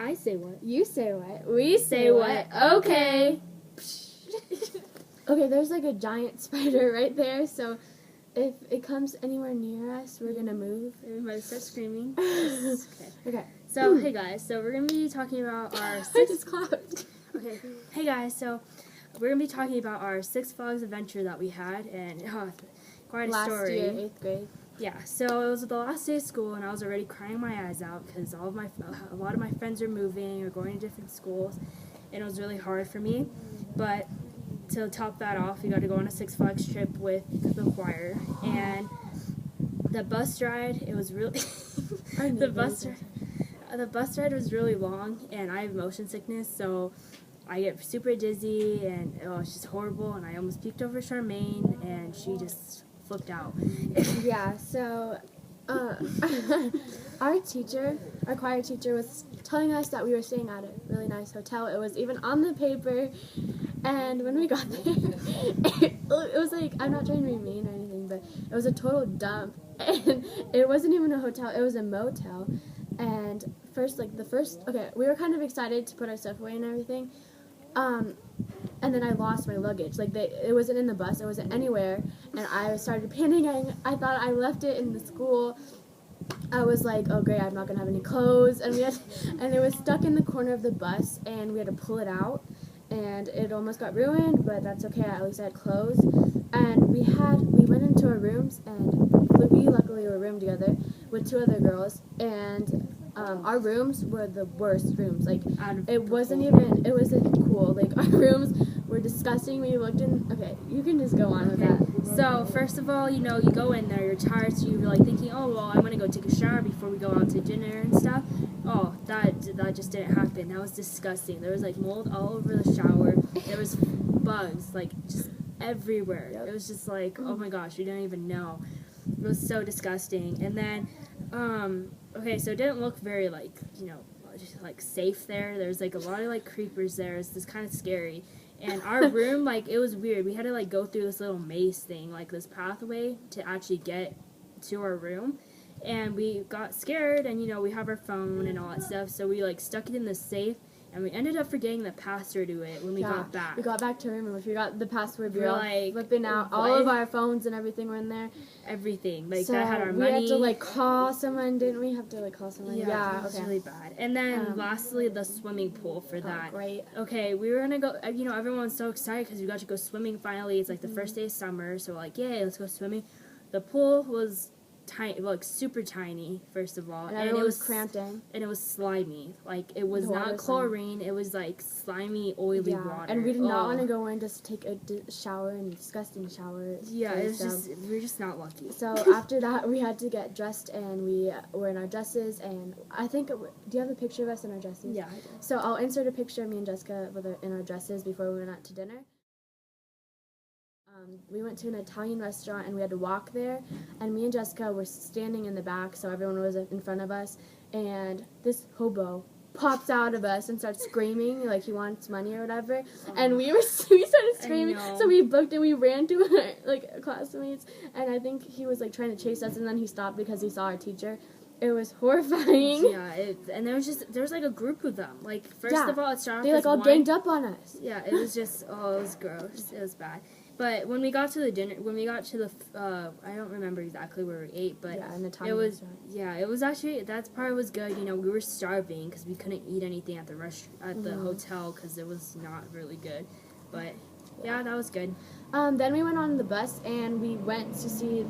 I say what? You say what? We Say what? Okay. Okay, there's like a giant spider right there, so if it comes anywhere near us, we're gonna move. We might start screaming. Okay. So, hey guys, so we're going to be talking about our I just clapped. Okay. Hey guys, so we're going to be talking about our Six Flags adventure that we had, and quite a story. Last year, 8th grade. Yeah, so it was the last day of school, and I was already crying my eyes out because a lot of my friends are moving or going to different schools, and it was really hard for me. But to top that off, we got to go on a Six Flags trip with the choir, and the bus ride, it was really the bus ride was really long, and I have motion sickness, so I get super dizzy, and it's just horrible, and I almost peeked over Charmaine, and she just flipped out. Yeah, so our choir teacher was telling us that we were staying at a really nice hotel. It was even on the paper, and when we got there, it was like, I'm not trying to be mean or anything, but it was a total dump, and it wasn't even a hotel, it was a motel. And we were kind of excited to put our stuff away and everything, and then I lost my luggage. Like, it wasn't in the bus, it wasn't anywhere, and I started panicking. I thought I left it in the school. I was like, oh great, I'm not gonna have any clothes, and it was stuck in the corner of the bus, and we had to pull it out, and it almost got ruined, but that's okay, at least I had clothes. And we went into our rooms, and we luckily were roomed together with 2 other girls, and our rooms were the worst rooms. Like, it wasn't cool. Like, our rooms were disgusting. We looked in. Okay, you can just go on with that. So first of all, you go in there, you're tired, so you're like thinking, oh well, I'm gonna go take a shower before we go out to dinner and stuff. Oh, that just didn't happen. That was disgusting. There was like mold all over the shower. There was bugs like just everywhere. Yep. It was just like, oh my gosh, you didn't even know. It was so disgusting. And then, okay, so it didn't look very just like safe there. There's like a lot of like creepers there. It's just kind of scary. And our room, like, it was weird. We had to like go through this little maze thing, like this pathway to actually get to our room. And we got scared, and we have our phone and all that stuff, so we like stuck it in the safe. And we ended up forgetting the password to it when we got back. We got back to our room and we forgot the password. We were like flipping out. All of our phones and everything were in there. Everything. Like, so that had our money. We had to like call someone, didn't we? Have to like call someone. Yeah, it was really bad. And then lastly, the swimming pool for that. Great. Okay, we were gonna go. Everyone was so excited because we got to go swimming finally. It's like the first day of summer, so like, yay, let's go swimming. The pool was tiny, like super tiny, first of all, and it was cramped in, and it was slimy. Like, it was not chlorine, it was like slimy, oily water. And we did not want to go in just to take a shower, and disgusting shower. Yeah, it was we were just not lucky. So after that, we had to get dressed, and we were in our dresses. And I think, do you have a picture of us in our dresses? Yeah, I do. So I'll insert a picture of me and Jessica in our dresses before we went out to dinner. We went to an Italian restaurant, and we had to walk there, and me and Jessica were standing in the back, so everyone was in front of us, and this hobo pops out of us and starts screaming like he wants money or whatever, and we started screaming, so we booked and we ran to our classmates, and I think he was like trying to chase us, and then he stopped because he saw our teacher. It was horrifying. Yeah, and there was like a group of them. Like, first of all, it started they like all ganged up on us. Yeah, it was just, it was gross. It was bad. But when we got to the dinner, I don't remember exactly where we ate, but it was actually, that part was good. We were starving because we couldn't eat anything at the hotel because it was not really good. But yeah, that was good. Then we went on the bus and we went to see.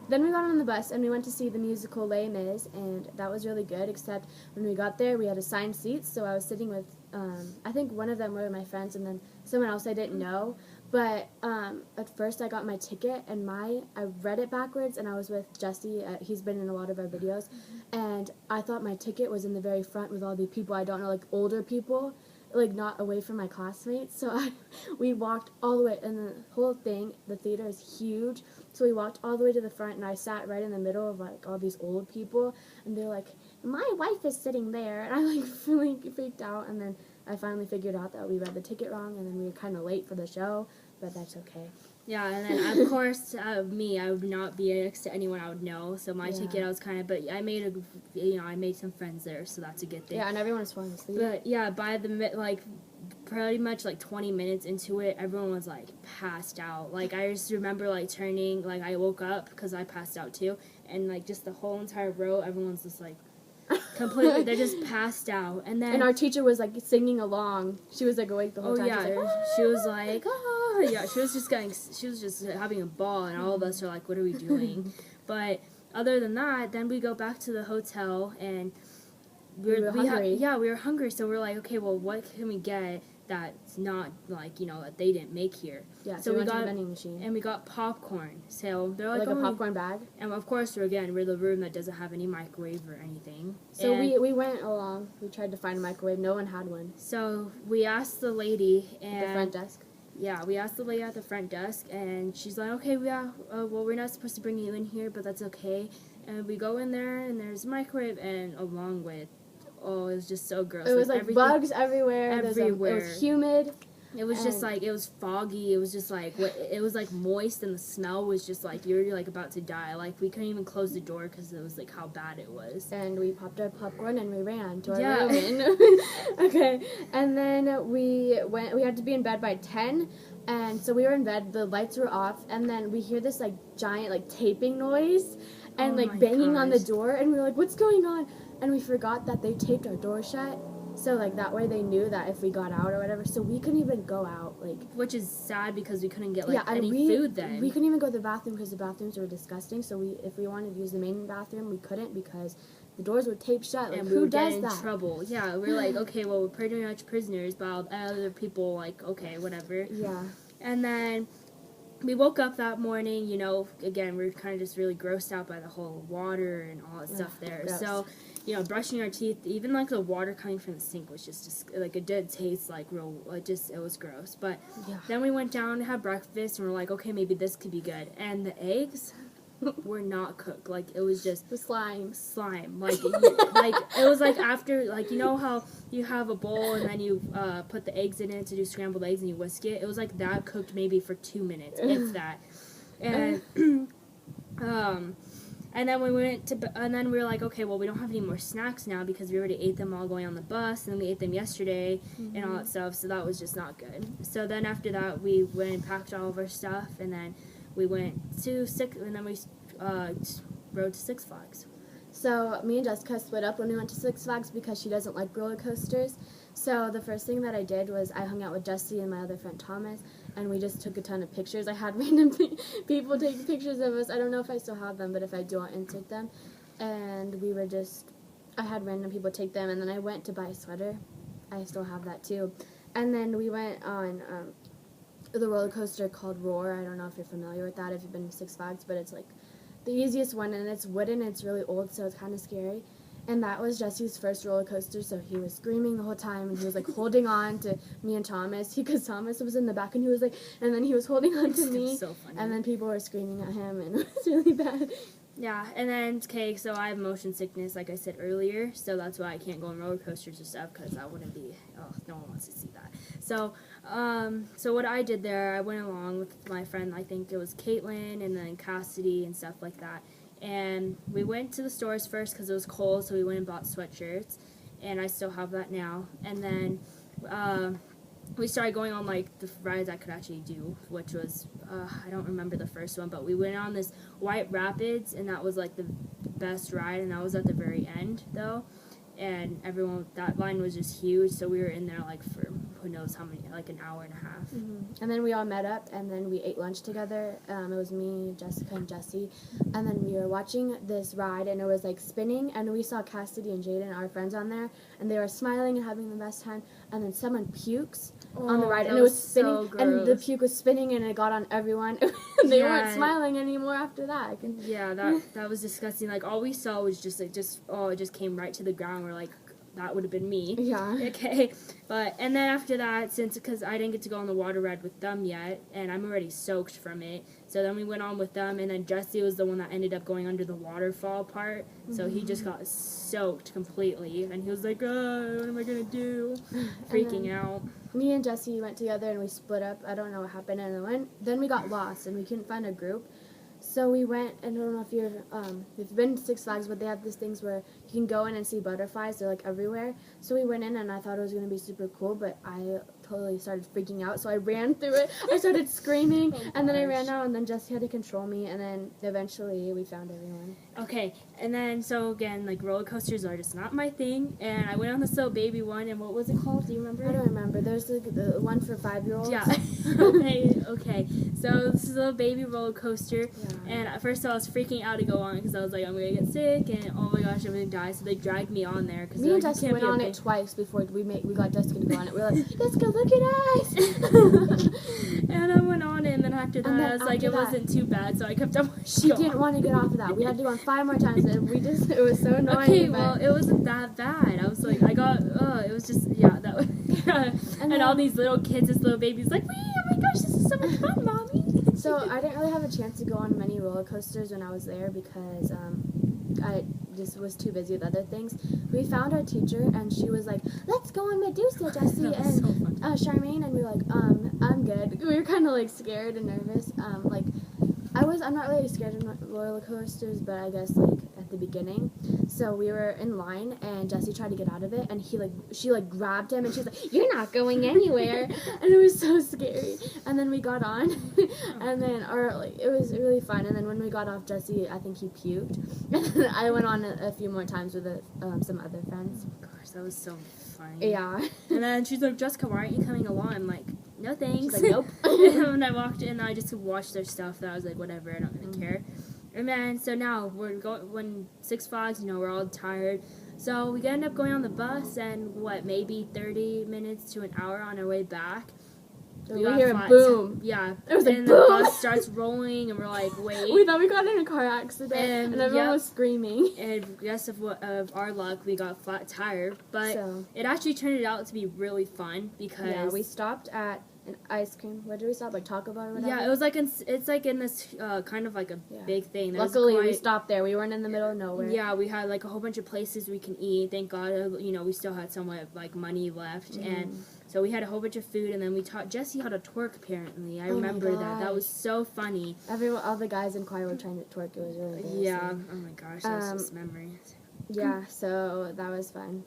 Then we got on the bus and we went to see the musical Les Mis, and that was really good, except when we got there we had assigned seats, so I was sitting with, I think one of them were my friends and then someone else I didn't know, but at first I got my ticket and I read it backwards, and I was with Jesse, he's been in a lot of our videos, and I thought my ticket was in the very front with all the people I don't know, like older people, like not away from my classmates, so we walked all the way, and the whole thing, the theater is huge, so we walked all the way to the front, and I sat right in the middle of like all these old people, and they're like, my wife is sitting there, and I like really freaked out, and then I finally figured out that we read the ticket wrong, and then we were kind of late for the show, but that's okay. Yeah, and then of course, me, I would not be next to anyone I would know. So my ticket, I was kind of, but I made I made some friends there, so that's a good thing. Yeah, and everyone was falling asleep. But yeah, by the pretty much like 20 minutes into it, everyone was like passed out. Like I just remember like turning, like I woke up because I passed out too, and like just the whole entire row, everyone's just like completely, they're just passed out. And our teacher was like singing along. She was like awake the whole time. She was like, oh yeah, she was just having a ball, and all of us are like, what are we doing? But other than that, then we go back to the hotel, and we were hungry. We were hungry, so we're like, okay, well, what can we get that's not like, that they didn't make here? Yeah, so we went to the vending machine. And we got popcorn. So they're like a popcorn bag. And of course, we're the room that doesn't have any microwave or anything. So we went along. We tried to find a microwave. No one had one. So we asked the lady at the front desk. Yeah, we asked the lady at the front desk, and she's like, okay, well, we're not supposed to bring you in here, but that's okay. And we go in there, and there's a microwave, and along with, it was just so gross. It was like bugs everywhere. It was humid. It was just like, it was foggy. It was just like, it was like moist, and the smell was just like, you're like about to die. Like, we couldn't even close the door because it was like how bad it was. And we popped our popcorn and we ran to our room. Okay. And then we had to be in bed by 10. And so we were in bed, the lights were off, and then we hear this like giant like taping noise and like banging on the door, and we were like, what's going on? And we forgot that they taped our door shut. So, like, that way they knew that if we got out or whatever. So we couldn't even go out, like... Which is sad because we couldn't get, any food then. We couldn't even go to the bathroom because the bathrooms were disgusting. So if we wanted to use the main bathroom, we couldn't because the doors were taped shut. Like, and who we does in that? Trouble. Yeah, we're like, okay, well, we're pretty much prisoners, but other people, like, okay, whatever. Yeah. And then... we woke up that morning, again, we were kind of just really grossed out by the whole water and all that stuff there. Gross. So, brushing our teeth, even like the water coming from the sink was just like, it did taste like it was gross. But then we went down to have breakfast, and we're like, okay, maybe this could be good. And the eggs were not cooked. Like, it was just... the slime. Like, it was like after, like, you know how you have a bowl and then you put the eggs in it to do scrambled eggs and you whisk it? It was like that cooked maybe for 2 minutes, if that. And, and then and then we were like, okay, well, we don't have any more snacks now because we already ate them all going on the bus, and then we ate them yesterday and all that stuff, so that was just not good. So then after that, we went and packed all of our stuff, and then we went to rode to Six Flags. So me and Jessica split up when we went to Six Flags because she doesn't like roller coasters. So the first thing that I did was I hung out with Jesse and my other friend Thomas, and we just took a ton of pictures. I had random people take pictures of us. I don't know if I still have them, but if I do, I'll insert them. And I had random people take them, and then I went to buy a sweater. I still have that too. And then we went on the roller coaster called Roar. I don't know if you're familiar with that, if you've been to Six Flags, but it's like the easiest one, and it's wooden, it's really old, so it's kind of scary. And that was Jesse's first roller coaster, so he was screaming the whole time, and he was like holding on to me and Thomas, because Thomas was in the back, and he was like, and then he was holding on to me, so funny. And then people were screaming at him, and it was really bad. Yeah, and then, okay, so I have motion sickness, like I said earlier, so that's why I can't go on roller coasters and stuff, because that wouldn't be, no one wants to see that. So, so what I did there, I went along with my friend, I think it was Caitlin, and then Cassidy, and stuff like that. And we went to the stores first because it was cold, so we went and bought sweatshirts, and I still have that now. And then we started going on like the rides I could actually do, which was I don't remember the first one, but we went on this White Rapids, and that was like the best ride, and that was at the very end though. And that line was just huge, so we were in there like for who knows how many, like an hour and a half. And then we all met up, and then we ate lunch together. It was me, Jessica, and Jesse, and then we were watching this ride, and it was like spinning, and we saw Cassidy and Jaden, our friends, on there, and they were smiling and having the best time, and then someone pukes on the ride, and it was spinning, so and the puke was spinning, and it got on everyone. They weren't smiling anymore after that. Yeah, that was disgusting. Like, all we saw was just like, it just came right to the ground. We're like, that would have been me. Yeah. Okay, and then after that, because I didn't get to go on the water ride with them yet, and I'm already soaked from it, so then we went on with them, and then Jesse was the one that ended up going under the waterfall part, so he just got soaked completely, and he was like, oh, what am I going to do? Freaking out. Me and Jesse went together, and we split up. I don't know what happened, and then we got lost, and we couldn't find a group. So we went, and I don't know if you've been to Six Flags, but they have these things where you can go in and see butterflies. They're, like, everywhere. So we went in, and I thought it was going to be super cool, but I totally started freaking out. So I ran through it. I started screaming, and then I ran out, and then Jesse had to control me, and then eventually we found everyone. Okay, and then, so again, like, roller coasters are just not my thing, and I went on this little baby one, and what was it called? Do you remember? I don't remember. There's the one for 5-year-olds. Yeah. okay. So this is a little baby roller coaster, and at first I was freaking out to go on because I was like, I'm gonna get sick, and oh my gosh, I'm gonna die. So they dragged me on there because me and Jessica went on it twice before we got Jessica to go on it. We were like, Jessica, look at us. And I went on it, and then after that, I was like, it wasn't too bad, so I kept on. She didn't want to get off of that. We had to go on 5 more times, and it was so annoying. Okay, well, it wasn't that bad. I was like, it was just, that was, and all these little kids, this little baby's like, wee, oh my gosh, this is so much fun, Mommy. So I didn't really have a chance to go on many roller coasters when I was there because I just was too busy with other things. We found our teacher, and she was like, let's go on Medusa, Jesse, and so Charmaine, and we were like, I'm good. We were kind of like scared and nervous. I'm not really scared of roller coasters, but I guess like at the beginning. So we were in line, and Jesse tried to get out of it, and she grabbed him, and she was like, you're not going anywhere. And it was so scary. And then we got on, and then it was really fun. And then when we got off, Jesse, I think he puked. And then I went on a few more times with some other friends. Oh gosh, that was so funny. Yeah. And then she's like, Jessica, why aren't you coming along? I'm like, no thanks. She's like, nope. And when I walked in, I just watched their stuff, and I was like, whatever, I don't really care. And then, so now, when Six Flags, we're all tired. So we end up going on the bus, and maybe 30 minutes to an hour on our way back. We hear a boom. Yeah. It was like, and boom. The bus starts rolling, and we're like, wait. We thought we got in a car accident, and everyone was screaming. And yes, of our luck, we got a flat tire. But it actually turned out to be really fun because... Yeah, we stopped at an ice cream. Where did we stop? Like Taco Bell or whatever? Yeah, it was like it's like in this kind of like a big thing. Luckily, we stopped there. We weren't in the middle of nowhere. Yeah, we had like a whole bunch of places we can eat. Thank God, we still had somewhat like money left, and so we had a whole bunch of food. And then we taught Jesse how to twerk. Apparently, I remember that. That was so funny. All the guys in choir were trying to twerk. It was really embarrassing. Yeah. Oh my gosh, that was just memories. Yeah, so that was fun.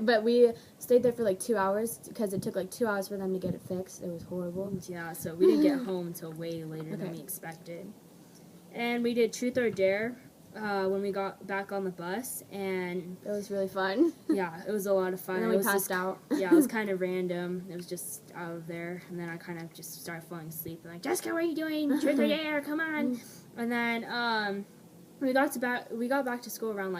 But we stayed there for like 2 hours because it took like 2 hours for them to get it fixed. It was horrible. Yeah, so we didn't get home until way later than we expected. And we did Truth or Dare when we got back on the bus, and it was really fun. Yeah, it was a lot of fun. And then we passed out. Yeah, it was kind of random. It was just out of there, and then I kind of just started falling asleep. And like, Jessica, what are you doing? Truth or Dare, come on! And then we got back to school around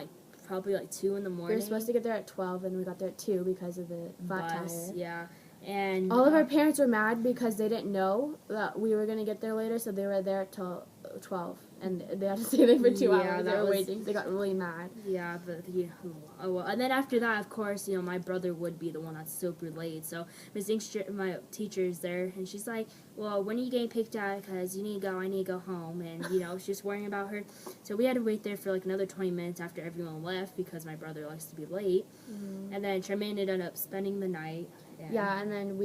probably 2 in the morning. We were supposed to get there at 12, and we got there at 2 because of the flat tire. Yeah. And all of our parents were mad because they didn't know that we were going to get there later, so they were there till 12, and they had to stay there for 2 hours. They were waiting. They got really mad. Yeah, but oh well. And then after that, of course, my brother would be the one that's super late. So my teacher's there, and she's like, "Well, when are you getting picked out? Because you need to go. I need to go home." And she's just worrying about her. So we had to wait there for another 20 minutes after everyone left because my brother likes to be late. And then Charmaine ended up spending the night. Yeah, and then it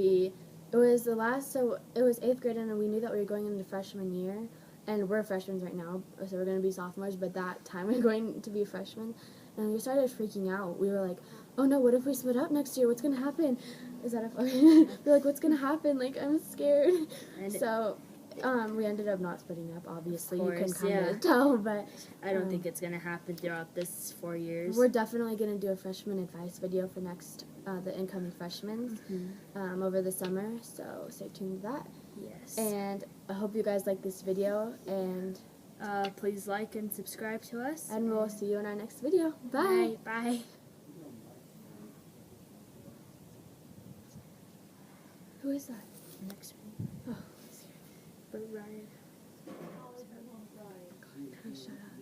was 8th grade, and we knew that we were going into freshman year, and we're freshmen right now, so we're going to be sophomores, but that time we're going to be freshmen, and we started freaking out. We were like, oh no, what if we split up next year? What's going to happen? Is that we're like, what's going to happen? I'm scared. So we ended up not splitting up, obviously. You can kind of tell, but I don't think it's going to happen throughout this 4 years. We're definitely going to do a freshman advice video for the incoming freshmen over the summer, so stay tuned to that. Yes. And I hope you guys like this video, and please like and subscribe to us. And we'll see you in our next video. Bye. Bye. Who is that? Next one. Oh, Ryan. God, shut up.